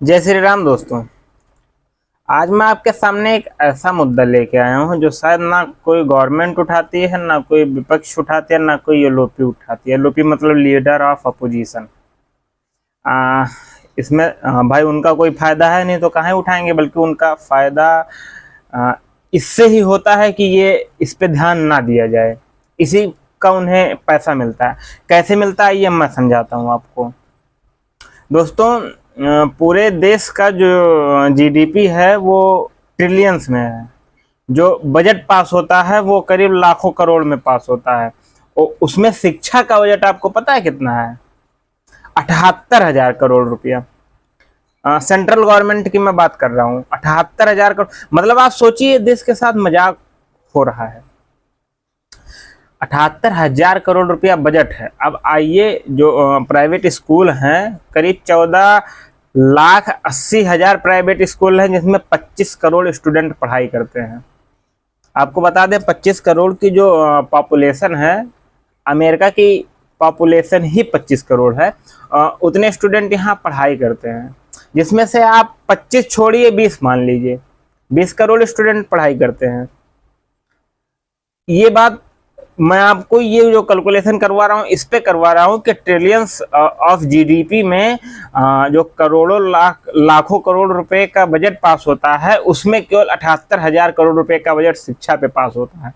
जय श्री राम दोस्तों। आज मैं आपके सामने एक ऐसा मुद्दा लेके आया हूँ जो शायद ना कोई गवर्नमेंट उठाती है, ना कोई विपक्ष उठाती है, ना कोई एलओपी उठाती है। एलओपी मतलब लीडर ऑफ अपोजिशन। इसमें भाई उनका कोई फायदा है नहीं तो कहाँ उठाएंगे, बल्कि उनका फायदा आ, इससे ही होता है कि ये इस पे ध्यान ना दिया जाए। इसी का उन्हें पैसा मिलता है। कैसे मिलता है ये मैं समझाता हूँ आपको। दोस्तों, पूरे देश का जो जीडीपी है वो ट्रिलियंस में है। जो बजट पास होता है वो करीब लाखों करोड़ में पास होता है। और उसमें शिक्षा का बजट आपको पता है कितना है? 78,000 करोड़ रुपया। सेंट्रल गवर्नमेंट की मैं बात कर रहा हूँ। 78,000 करोड़ मतलब आप सोचिए, देश के साथ मजाक हो रहा है। 78,000 करोड़ रुपया बजट है। अब आइए, जो प्राइवेट स्कूल हैं, करीब 14,80,000 प्राइवेट स्कूल हैं, जिसमें 25 करोड़ स्टूडेंट पढ़ाई करते हैं। आपको बता दें, 25 करोड़ की जो पॉपुलेशन है, अमेरिका की पॉपुलेशन ही 25 करोड़ है। उतने स्टूडेंट यहाँ पढ़ाई करते हैं, जिसमें से आप 25 छोड़िए, 20 मान लीजिए, 20 करोड़ स्टूडेंट पढ़ाई करते हैं। ये बात मैं आपको, ये जो कैलकुलेशन करवा रहा हूँ, इस पे करवा रहा हूँ कि ट्रिलियंस ऑफ जीडीपी में जो करोड़ों लाखों करोड़ रुपए का बजट पास होता है, उसमें केवल 78,000 करोड़ रुपए का बजट शिक्षा पे पास होता है।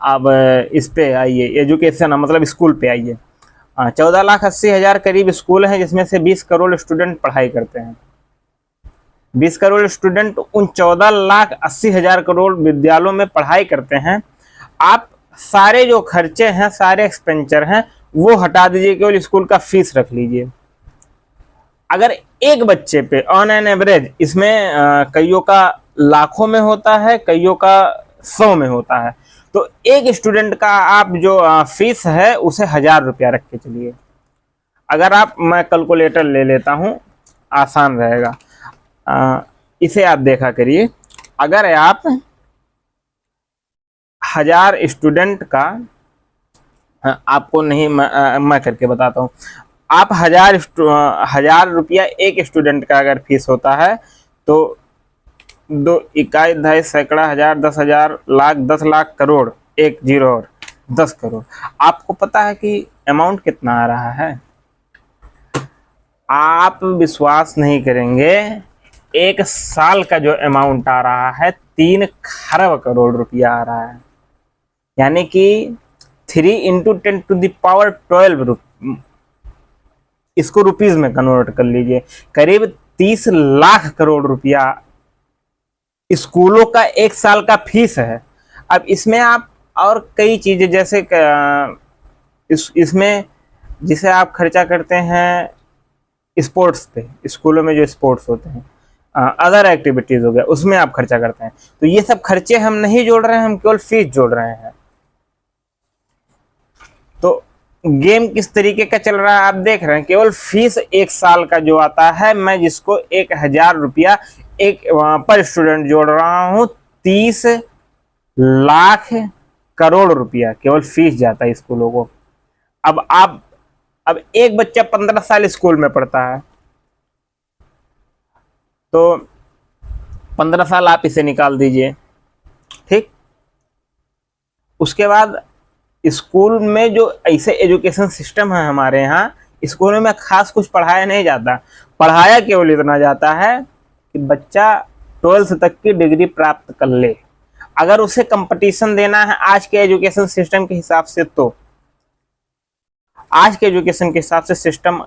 अब इस पे आइए, एजुकेशन मतलब स्कूल पे आइए। 14,80,000 करीब स्कूल हैं, जिसमें से 20 करोड़ स्टूडेंट पढ़ाई करते हैं। 20 करोड़ स्टूडेंट उन 14,80,000 करोड़ विद्यालयों में पढ़ाई करते हैं। आप सारे जो खर्चे हैं, सारे एक्सपेंचर हैं, वो हटा दीजिए, केवल स्कूल का फीस रख लीजिए। अगर एक बच्चे पे ऑन एन एवरेज, इसमें कईयों का लाखों में होता है, कईयों का 100 में होता है, तो एक स्टूडेंट का आप जो फीस है उसे 1,000 रुपया रख के चलिए। अगर आप, मैं कैलकुलेटर ले लेता हूँ, आसान रहेगा। इसे आप देखा करिए। अगर आप 1,000 स्टूडेंट का, आपको नहीं, मैं करके बताता हूँ। आप 1,000 रुपया एक स्टूडेंट का अगर फीस होता है, तो 2 इकाई 2.5 सैकड़ा हजार 10,000 लाख 10 लाख करोड़, 1 जीरो और 10 करोड़। आपको पता है कि अमाउंट कितना आ रहा है? आप विश्वास नहीं करेंगे, एक साल का जो अमाउंट आ रहा है 3 खरब करोड़ रुपया आ रहा है। यानी कि 3 × 10⁻12, इसको रुपीज में कन्वर्ट कर लीजिए, करीब 30 लाख करोड़ रुपया स्कूलों का एक साल का फीस है। अब इसमें आप और कई चीजें, जैसे इसमें जिसे आप खर्चा करते हैं स्पोर्ट्स पे, स्कूलों में जो स्पोर्ट्स होते हैं, अदर एक्टिविटीज हो गया, उसमें आप खर्चा करते हैं। तो ये सब खर्चे हम नहीं जोड़ रहे हैं, हम केवल फीस जोड़ रहे हैं। तो गेम किस तरीके का चल रहा है आप देख रहे हैं। केवल फीस एक साल का जो आता है, मैं जिसको 1,000 रुपया एक पर स्टूडेंट जोड़ रहा हूँ, 30 लाख करोड़ रुपया केवल फीस जाता है स्कूलों को। अब एक बच्चा 15 साल स्कूल में पढ़ता है, तो 15 साल आप इसे निकाल दीजिए, ठीक। उसके बाद स्कूल में जो ऐसे एजुकेशन सिस्टम है हमारे यहाँ, स्कूलों में खास कुछ पढ़ाया नहीं जाता। पढ़ाया केवल इतना जाता है कि बच्चा 12th तक की डिग्री प्राप्त कर ले। अगर उसे कंपटीशन देना है आज के एजुकेशन सिस्टम के हिसाब से, तो आज के एजुकेशन के हिसाब से सिस्टम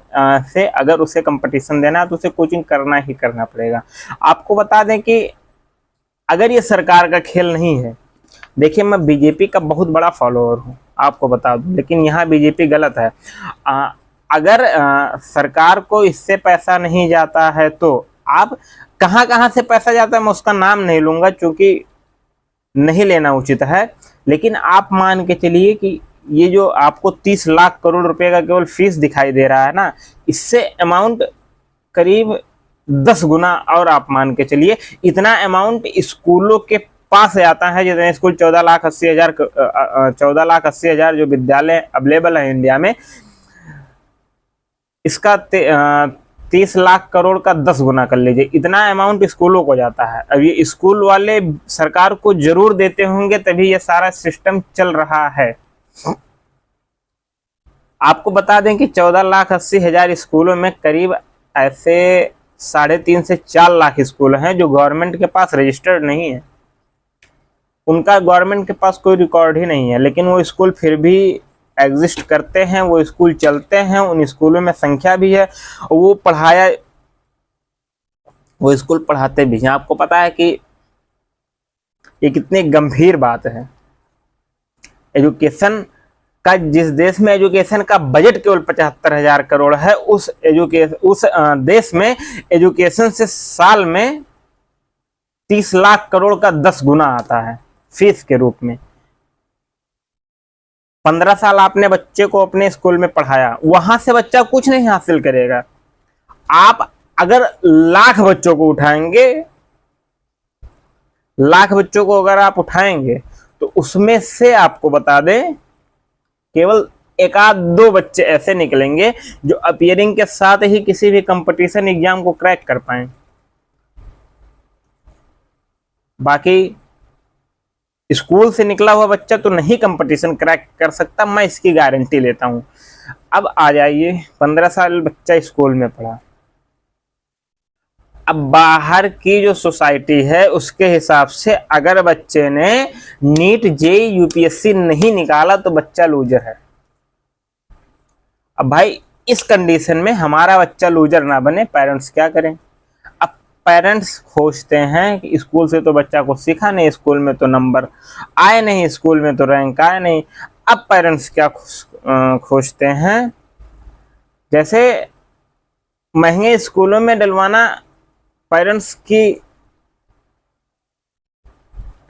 से अगर उसे कंपटीशन देना है, तो उसे कोचिंग करना ही करना पड़ेगा। आपको बता दें कि अगर ये सरकार का खेल नहीं है, देखिए मैं बीजेपी का बहुत बड़ा फॉलोअर हूँ, आपको बता दूं, लेकिन यहाँ बीजेपी गलत है। अगर सरकार को इससे पैसा नहीं जाता है, तो आप कहाँ कहाँ से पैसा जाता है मैं उसका नाम नहीं लूंगा, क्योंकि नहीं लेना उचित है। लेकिन आप मान के चलिए कि ये जो आपको 30 लाख करोड़ रुपए का केवल फीस दिखाई दे रहा है ना, इससे अमाउंट करीब 10 गुना और आप मान के चलिए, इतना अमाउंट स्कूलों के पास आता है। जितने स्कूल 14,80,000 जो विद्यालय अवेलेबल है इंडिया में, इसका 30 लाख करोड़ का 10 गुना कर लीजिए, इतना अमाउंट स्कूलों को जाता है। अब ये स्कूल वाले सरकार को जरूर देते होंगे, तभी ये सारा सिस्टम चल रहा है। आपको बता दें कि 14,80,000 स्कूलों में करीब ऐसे 3.5 से 4 लाख स्कूल हैं जो गवर्नमेंट के पास रजिस्टर्ड नहीं है, उनका गवर्नमेंट के पास कोई रिकॉर्ड ही नहीं है, लेकिन वो स्कूल फिर भी एग्जिस्ट करते हैं, वो स्कूल चलते हैं, उन स्कूलों में संख्या भी है, वो स्कूल पढ़ाते भी हैं। आपको पता है कि ये कितनी गंभीर बात है। एजुकेशन का, जिस देश में एजुकेशन का बजट केवल 75,000 करोड़ है, उस देश में एजुकेशन से साल में 30 लाख करोड़ का 10 गुना आता है फीस के रूप में। 15 साल आपने बच्चे को अपने स्कूल में पढ़ाया, वहां से बच्चा कुछ नहीं हासिल करेगा। आप अगर लाख बच्चों को अगर आप उठाएंगे तो उसमें से आपको बता दें केवल 1-2 बच्चे ऐसे निकलेंगे जो अपीयरिंग के साथ ही किसी भी कंपटीशन एग्जाम को क्रैक कर पाए। बाकी स्कूल से निकला हुआ बच्चा तो नहीं कंपटीशन क्रैक कर सकता, मैं इसकी गारंटी लेता हूं। अब आ जाइए, 15 साल बच्चा स्कूल में पढ़ा, अब बाहर की जो सोसाइटी है उसके हिसाब से अगर बच्चे ने नीट जेईई यूपीएससी नहीं निकाला तो बच्चा लूजर है। अब भाई इस कंडीशन में हमारा बच्चा लूजर ना बने, पेरेंट्स क्या करें? अब पेरेंट्स खोजते हैं कि स्कूल से तो बच्चा को सीखा नहीं, स्कूल में तो नंबर आए नहीं, स्कूल में तो रैंक आए नहीं। अब पेरेंट्स क्या खोजते हैं, जैसे महंगे स्कूलों में डलवाना पेरेंट्स की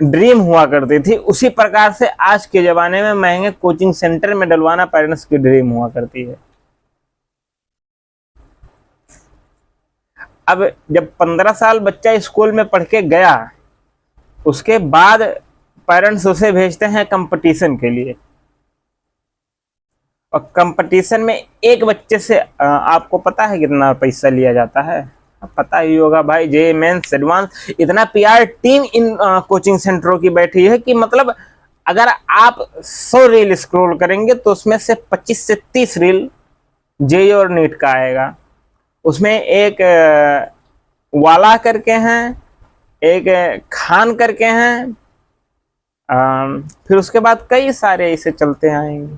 ड्रीम हुआ करती थी, उसी प्रकार से आज के जमाने में महंगे कोचिंग सेंटर में डलवाना पेरेंट्स की ड्रीम हुआ करती है। अब जब 15 साल बच्चा स्कूल में पढ़ के गया, उसके बाद पेरेंट्स उसे भेजते हैं कंपटीशन के लिए, और कंपटीशन में एक बच्चे से आपको पता है कितना पैसा लिया जाता है? पता ही होगा भाई, जेईई मेंस एडवांस, इतना पीआर टीम इन कोचिंग सेंटरों की बैठी है कि मतलब अगर आप 100 रील स्क्रॉल करेंगे तो उसमें से 25 से 30 रील जेईई और नीट का आएगा। उसमें एक वाला करके हैं, एक खान करके हैं, फिर उसके बाद कई सारे ऐसे चलते आएंगे।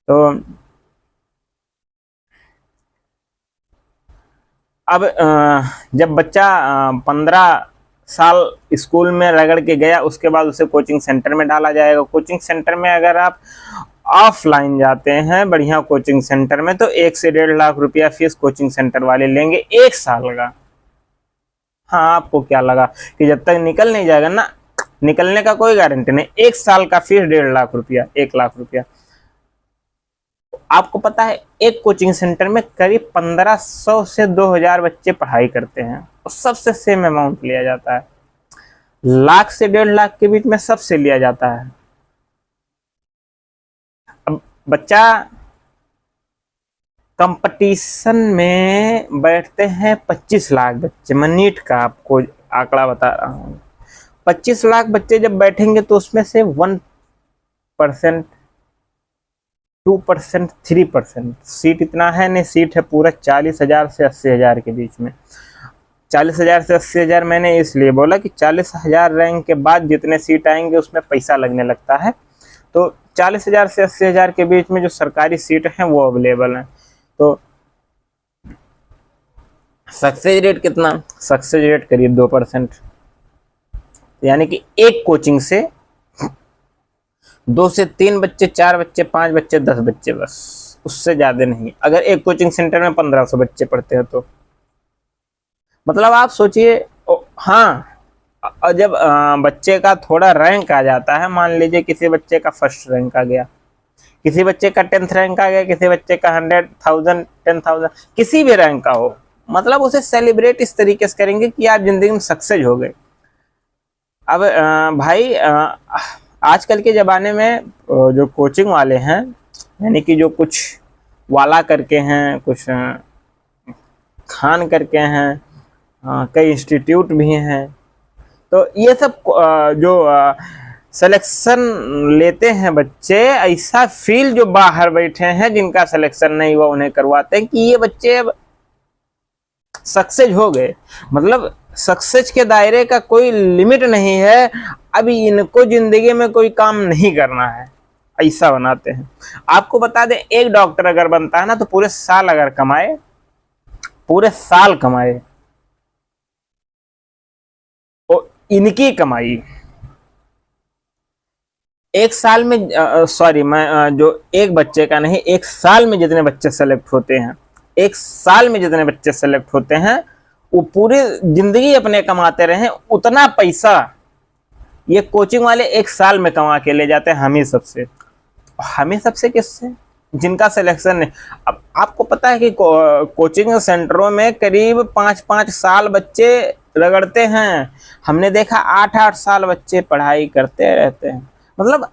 तो अब जब बच्चा 15 साल स्कूल में रगड़ के गया, उसके बाद उसे कोचिंग सेंटर में डाला जाएगा। कोचिंग सेंटर में अगर आप ऑफलाइन जाते हैं बढ़िया कोचिंग सेंटर में, तो 1 से 1.5 लाख रुपया फीस कोचिंग सेंटर वाले लेंगे 1 साल का। हाँ, आपको क्या लगा कि जब तक निकल नहीं जाएगा ना, निकलने का कोई गारंटी नहीं, 1 साल का फीस 1.5 लाख रुपया, 1 लाख रुपया। आपको पता है एक कोचिंग सेंटर में करीब 1500 से 2000 बच्चे पढ़ाई करते हैं, और सबसे सेम अमाउंट लिया जाता है। लाख से 1.5 लाख के बीच में सबसे लिया जाता है। अब बच्चा कंपटीशन में बैठते हैं 25 लाख बच्चे, मैं नीट का आपको आंकड़ा बता रहा हूँ। 25 लाख बच्चे जब बैठेंगे तो उसमें से 1%, 2%, 3% सीट, इतना है नहीं, सीट है पूरा 40,000 से 80,000 के बीच में। 40,000 से 80,000 मैंने इसलिए बोला कि 40,000 रैंक के बाद जितने सीट आएंगे उसमें पैसा लगने लगता है, तो 40,000 से 80,000 के बीच में जो सरकारी सीट हैं वो अवेलेबल हैं। तो सक्सेस रेट कितना? सक्सेस रेट करीब 2%, यानी कि एक कोचिंग से 2 से 3 बच्चे, 4 बच्चे, 5 बच्चे, 10 बच्चे, बस उससे ज्यादा नहीं। अगर एक कोचिंग सेंटर में 1500 बच्चे पढ़ते हैं तो मतलब आप सोचिए। हाँ, और जब बच्चे का थोड़ा रैंक आ जाता है, मान लीजिए किसी बच्चे का फर्स्ट रैंक आ गया, किसी बच्चे का 10th रैंक आ गया, किसी बच्चे का 100,000, 10,000, किसी भी रैंक का हो, मतलब उसे सेलिब्रेट इस तरीके से करेंगे कि आप जिंदगी में सक्सेस हो गए। अब भाई आजकल के ज़माने में जो कोचिंग वाले हैं, यानी कि जो कुछ वाला करके हैं, कुछ खान करके हैं, कई इंस्टीट्यूट भी हैं। तो ये सब जो सिलेक्शन लेते हैं बच्चे, ऐसा फील जो बाहर बैठे हैं जिनका सिलेक्शन नहीं हुआ उन्हें करवाते हैं कि ये बच्चे अब सक्सेस हो गए, मतलब सक्सेस के दायरे का कोई लिमिट नहीं है, अभी इनको जिंदगी में कोई काम नहीं करना है, ऐसा बनाते हैं। आपको बता दें, एक डॉक्टर अगर बनता है ना तो पूरे साल अगर कमाए, पूरे साल कमाए, और इनकी कमाई एक साल में सॉरी मैं जो एक बच्चे का नहीं, एक साल में जितने बच्चे सेलेक्ट होते हैं, एक साल में जितने बच्चे सेलेक्ट होते हैं वो पूरी जिंदगी अपने कमाते रहे, उतना पैसा ये कोचिंग वाले एक साल में कमा के ले जाते हैं। हम ही सबसे किससे, जिनका सिलेक्शन नहीं। अब आपको पता है कि कोचिंग सेंटरों में करीब 5-5 साल बच्चे रगड़ते हैं। हमने देखा 8-8 साल बच्चे पढ़ाई करते रहते हैं, मतलब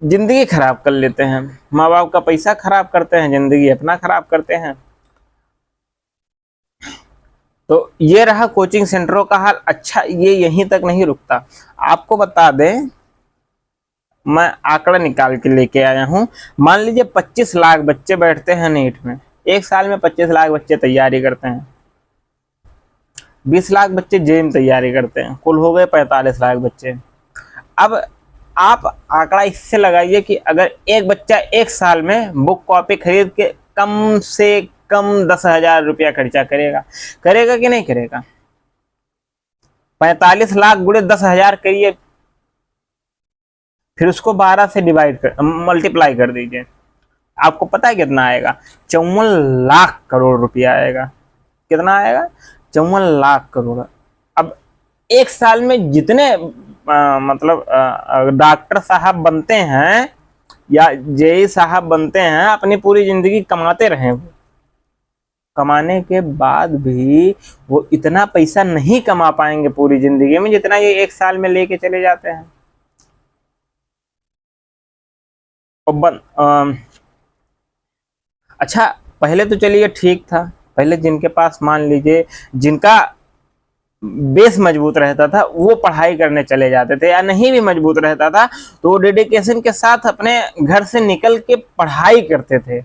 जिंदगी खराब कर लेते हैं, माँ बाप का पैसा खराब करते हैं, जिंदगी अपना खराब करते हैं। तो ये रहा कोचिंग सेंटरों का हाल। अच्छा, ये यहीं तक नहीं रुकता, आपको बता दें, मैं आंकड़ा निकाल के लेके आया हूं। मान लीजिए 25 लाख बच्चे बैठते हैं नीट में, एक साल में 25 लाख बच्चे तैयारी करते हैं, 20 लाख बच्चे जेईई तैयारी करते हैं, कुल हो गए 45 लाख बच्चे। अब आप आंकड़ा इससे लगाइए कि अगर एक बच्चा एक साल में बुक कॉपी खरीद के कम से कम 10,000 रुपया खर्चा करेगा कि नहीं करेगा? 45 लाख गुणे 10,000 करिए, फिर उसको 12 से मल्टीप्लाई कर दीजिए, आपको पता है कितना आएगा? 54 लाख करोड़ रुपया आएगा। कितना आएगा? 54 लाख करोड़। अब एक साल में जितने मतलब डॉक्टर साहब बनते हैं या जेई साहब बनते हैं, अपनी पूरी जिंदगी कमाते रहे, कमाने के बाद भी वो इतना पैसा नहीं कमा पाएंगे पूरी जिंदगी में जितना ये एक साल में लेके चले जाते हैं। अच्छा, पहले तो चलिए ठीक था, पहले जिनके पास मान लीजिए जिनका बेस मजबूत रहता था वो पढ़ाई करने चले जाते थे, या नहीं भी मजबूत रहता था तो वो डेडिकेशन के साथ अपने घर से निकल के पढ़ाई करते थे।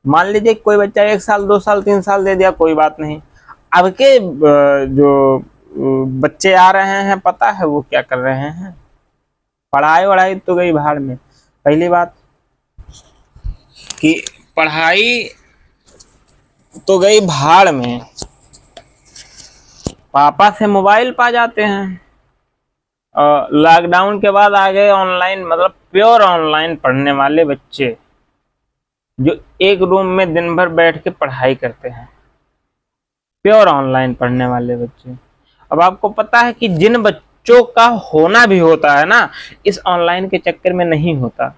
मान लीजिए कोई बच्चा 1 साल 2 साल 3 साल दे दिया, कोई बात नहीं। अब के जो बच्चे आ रहे हैं, पता है वो क्या कर रहे हैं? पढ़ाई तो गई भाड़ में। पहली बात कि पढ़ाई तो गई भाड़ में, पापा से मोबाइल पा जाते हैं। लॉकडाउन के बाद आ गए ऑनलाइन, मतलब प्योर ऑनलाइन पढ़ने वाले बच्चे जो एक रूम में दिन भर बैठ के पढ़ाई करते हैं, प्योर ऑनलाइन पढ़ने वाले बच्चे। अब आपको पता है कि जिन बच्चों का होना भी होता है ना, इस ऑनलाइन के चक्कर में नहीं होता।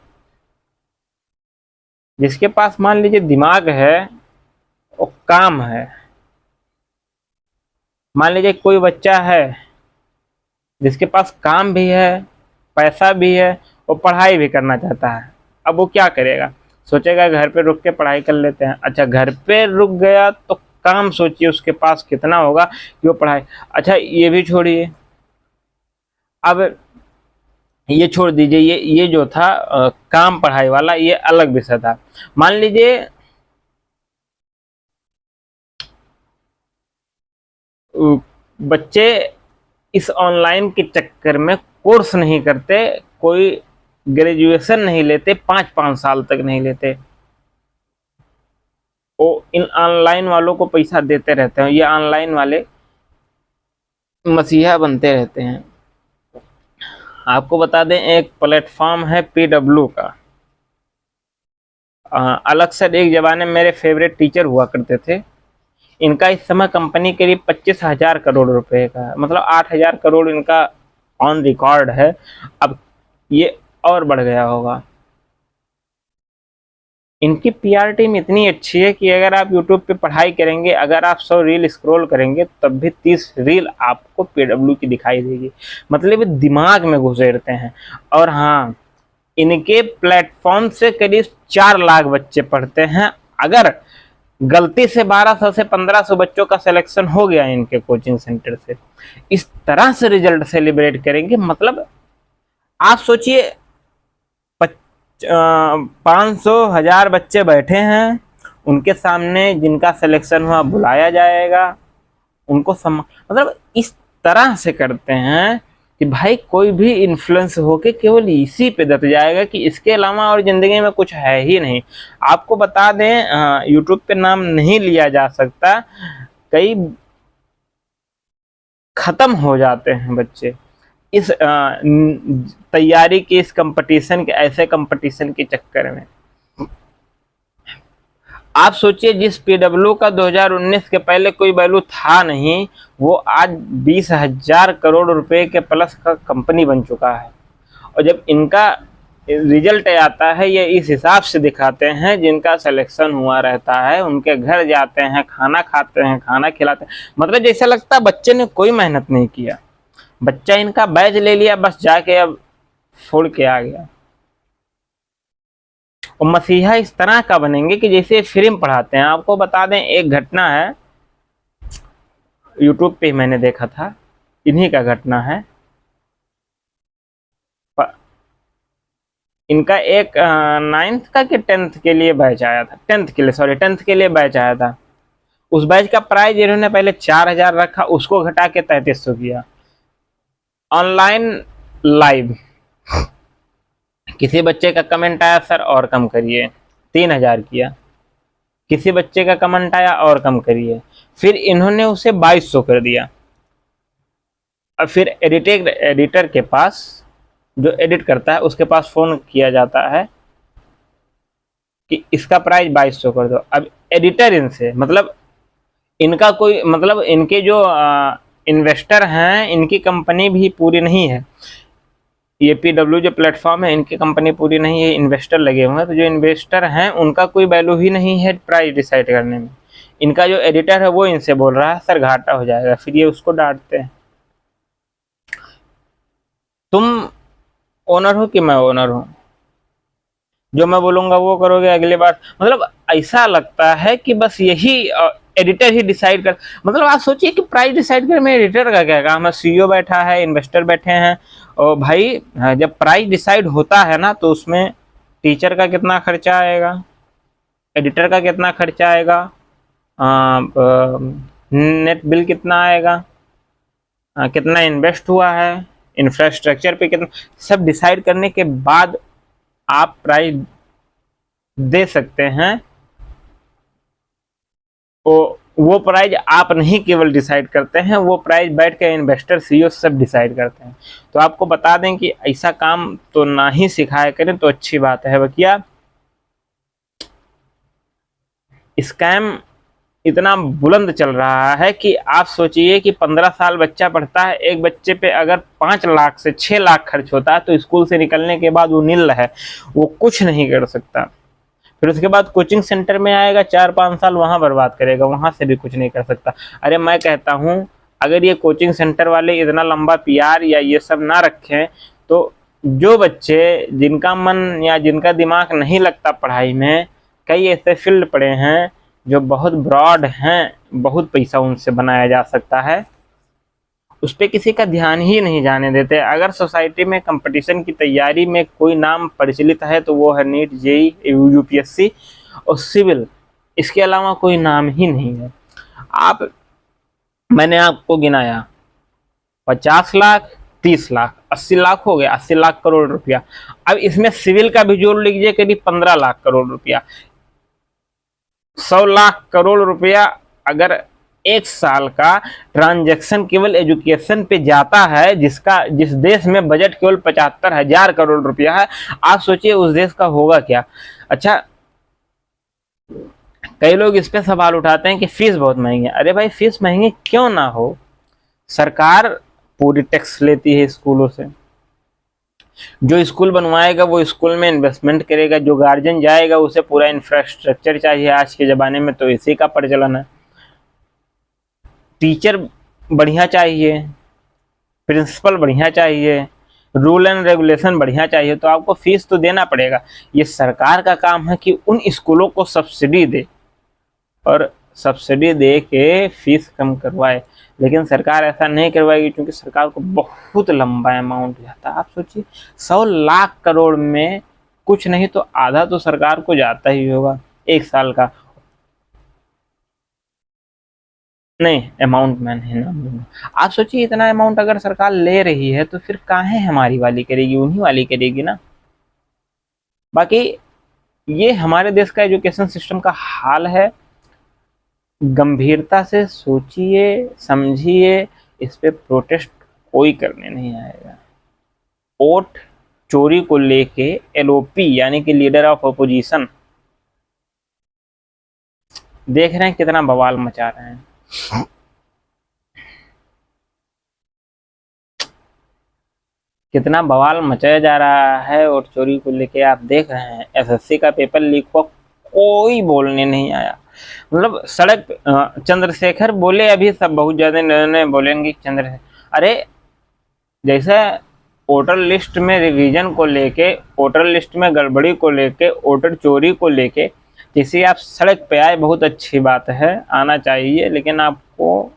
जिसके पास मान लीजिए दिमाग है और काम है, मान लीजिए कोई बच्चा है जिसके पास काम भी है, पैसा भी है और पढ़ाई भी करना चाहता है, अब वो क्या करेगा? सोचेगा घर पे रुक के पढ़ाई कर लेते हैं। अच्छा, घर पे रुक गया तो काम सोचिए उसके पास कितना होगा कि वो पढ़ाई। अच्छा, ये भी छोड़िए, अब ये छोड़ दीजिए, ये जो था काम पढ़ाई वाला, ये अलग विषय था। मान लीजिए बच्चे इस ऑनलाइन के चक्कर में कोर्स नहीं करते, कोई ग्रेजुएशन नहीं लेते, 5-5 साल तक नहीं लेते, वो इन ऑनलाइन वालों को पैसा देते रहते हैं। ये ऑनलाइन वाले मसीहा बनते रहते हैं। आपको बता दें, एक प्लेटफॉर्म है PW का, अलग से एक जमाने में मेरे फेवरेट टीचर हुआ करते थे। इनका इस समय कंपनी करीब 25,000 करोड़ रुपए का, मतलब 8,000 करोड़ इनका ऑन रिकॉर्ड है। अब ये और बढ़ गया होगा। इनकी PR टीम इतनी अच्छी है कि अगर आप YouTube पे पढ़ाई करेंगे, अगर आप 100 रील स्क्रॉल करेंगे तब भी 30 रील आपको PW की दिखाई देगी। मतलब दिमाग में घुसेड़ते हैं। और हाँ, इनके प्लेटफॉर्म से करीब 4 लाख बच्चे पढ़ते हैं। अगर गलती से 1200 से 1500 बच्चों का सिलेक्शन हो गया इनके कोचिंग सेंटर से, इस तरह से रिजल्ट सेलिब्रेट करेंगे। मतलब आप सोचिए 500,000 बच्चे बैठे हैं, उनके सामने जिनका सिलेक्शन हुआ बुलाया जाएगा, उनको मतलब इस तरह से करते हैं कि भाई कोई भी इन्फ्लुएंस होके केवल इसी पे दब जाएगा कि इसके अलावा और जिंदगी में कुछ है ही नहीं। आपको बता दें, यूट्यूब पे नाम नहीं लिया जा सकता, कई खत्म हो जाते हैं बच्चे इस तैयारी के, इस कंपटीशन के, ऐसे कंपटीशन के चक्कर में। आप सोचिए जिस पीडब्ल्यू का 2019 के पहले कोई वैल्यू था नहीं, वो आज 20,000 करोड़ रुपए के प्लस का कंपनी बन चुका है। और जब इनका रिजल्ट आता है, ये इस हिसाब से दिखाते हैं जिनका सिलेक्शन हुआ रहता है उनके घर जाते हैं, खाना खाते हैं, खाना खिलाते हैं। मतलब जैसा लगता है बच्चे ने कोई मेहनत नहीं किया, बच्चा इनका बैज ले लिया, बस जाके अब छोड़ के आ गया। और मसीहा इस तरह का बनेंगे कि जैसे फ्री में पढ़ाते हैं। आपको बता दें, एक घटना है, यूट्यूब पे मैंने देखा था, इन्हीं का घटना है। इनका एक 9th का कि 10th के लिए बैच आया था, 10th के लिए बैच आया था। उस बैच का प्राइस इन्होंने पहले 4,000 रखा, उसको घटा के 3,300 किया। ऑनलाइन लाइव किसी बच्चे का कमेंट आया, सर और कम करिए, 3,000 किया। किसी बच्चे का कमेंट आया, और कम करिए, फिर इन्होंने उसे 2,200 कर दिया। अब फिर एडिटर के पास, जो एडिट करता है उसके पास फोन किया जाता है कि इसका प्राइस 2,200 कर दो। अब एडिटर इनसे, मतलब इनका कोई, मतलब इनके जो इन्वेस्टर हैं, इनकी कंपनी भी पूरी नहीं है। ये पीडब्ल्यू जो प्लेटफॉर्म है, इनकी कंपनी पूरी नहीं है, इन्वेस्टर लगे हुए हैं। तो जो इन्वेस्टर हैं उनका कोई वैल्यू ही नहीं है प्राइस डिसाइड करने में। इनका जो एडिटर है वो इनसे बोल रहा है सर घाटा हो जाएगा, फिर ये उसको डांटते हैं, तुम ओनर हो कि मैं ओनर हूं, जो मैं बोलूंगा वो करोगे अगली बार। मतलब ऐसा लगता है कि बस यही एडिटर ही डिसाइड कर। मतलब आप सोचिए कि प्राइस डिसाइड करने में एडिटर का क्या काम है, सीईओ बैठा है, इन्वेस्टर बैठे हैं। और भाई जब प्राइस डिसाइड होता है ना, तो उसमें टीचर का कितना खर्चा आएगा, एडिटर का कितना खर्चा आएगा, नेट बिल कितना आएगा, कितना इन्वेस्ट हुआ है, इंफ्रास्ट्रक्चर पे कितना, सब डिसाइड करने के बाद आप प्राइस दे सकते हैं। वो प्राइस आप नहीं केवल डिसाइड करते हैं, वो प्राइस बैठ के इन्वेस्टर, सीईओ सब डिसाइड करते हैं। तो आपको बता दें कि ऐसा काम तो ना ही सिखाया करें तो अच्छी बात है। बकिया स्कैम इतना बुलंद चल रहा है कि आप सोचिए कि 15 साल बच्चा पढ़ता है, एक बच्चे पे अगर 5 लाख से 6 लाख खर्च होता है, तो स्कूल से निकलने के बाद वो नील है, वो कुछ नहीं कर सकता। फिर उसके बाद कोचिंग सेंटर में आएगा, 4-5 साल वहां बर्बाद करेगा, वहां से भी कुछ नहीं कर सकता। अरे मैं कहता हूं, अगर ये कोचिंग सेंटर वाले इतना लंबा पीआर या ये सब ना रखें, तो जो बच्चे जिनका मन या जिनका दिमाग नहीं लगता पढ़ाई में, कई ऐसे फील्ड पड़े हैं जो बहुत ब्रॉड हैं, बहुत पैसा उनसे बनाया जा सकता है, उस पर किसी का ध्यान ही नहीं जाने देते। अगर सोसाइटी में कंपटीशन की तैयारी में कोई नाम प्रचलित है तो वो है नीट, जेई, यूपीएससी और सिविल, इसके अलावा कोई नाम ही नहीं है। मैंने आपको गिनाया 50 लाख, 30 लाख, 80 लाख हो गया, 80 लाख करोड़ रुपया। अब इसमें सिविल का भी जोड़ लीजिए, करीब 15 लाख करोड़ रुपया, 100 लाख करोड़ रुपया अगर एक साल का ट्रांजैक्शन केवल एजुकेशन पे जाता है, जिस देश में बजट केवल 75,000 करोड़ रुपया है, आप सोचिए उस देश का होगा क्या। अच्छा, कई लोग इस पे सवाल उठाते हैं कि फीस बहुत महंगी है। अरे भाई फीस महंगी क्यों ना हो, सरकार पूरी टैक्स लेती है स्कूलों से। जो स्कूल बनवाएगा वो स्कूल में इन्वेस्टमेंट करेगा, जो गार्जियन जाएगा उसे पूरा इंफ्रास्ट्रक्चर चाहिए। आज के ज़माने में तो इसी का प्रचलन है। टीचर बढ़िया चाहिए, प्रिंसिपल बढ़िया चाहिए, रूल एंड रेगुलेशन बढ़िया चाहिए, तो आपको फीस तो देना पड़ेगा। ये सरकार का काम है कि उन स्कूलों को सब्सिडी दे, और सब्सिडी दे के फीस कम करवाए, लेकिन सरकार ऐसा नहीं करवाएगी क्योंकि सरकार को बहुत लंबा अमाउंट जाता है। आप सोचिए 100 लाख करोड़ में कुछ नहीं तो आधा तो सरकार को जाता ही होगा एक साल का। नहीं, अमाउंट मैं नहीं नाम लूंगा। आप सोचिए इतना अमाउंट अगर सरकार ले रही है तो फिर काहे हमारी वाली करेगी, उन्हीं वाली करेगी ना। बाकी ये हमारे देश का एजुकेशन सिस्टम का हाल है। गंभीरता से सोचिए, समझिए, इस पे प्रोटेस्ट कोई करने नहीं आएगा। वोट चोरी को लेके एलओपी यानी कि लीडर ऑफ अपोजिशन देख रहे हैं कितना बवाल मचा रहे हैं। कितना बवाल मचाया जा रहा है वोट चोरी को लेके, आप देख रहे हैं। एसएससी का पेपर लीक हुआ, कोई बोलने नहीं आया। मतलब सड़क चंद्रशेखर बोले, अभी सब बहुत ज्यादा निर्णय बोलेंगे चंद्रशेखर। अरे जैसे वोटर लिस्ट में रिवीजन को लेके, वोटर लिस्ट में गड़बड़ी को लेके, वोटर चोरी को लेके जैसे आप सड़क पे आए, बहुत अच्छी बात है, आना चाहिए, लेकिन आपको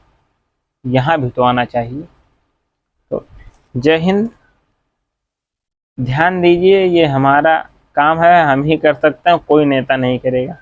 यहाँ भी तो आना चाहिए। तो जय हिंद, ध्यान दीजिए, ये हमारा काम है, हम ही कर सकते हैं, कोई नेता नहीं करेगा।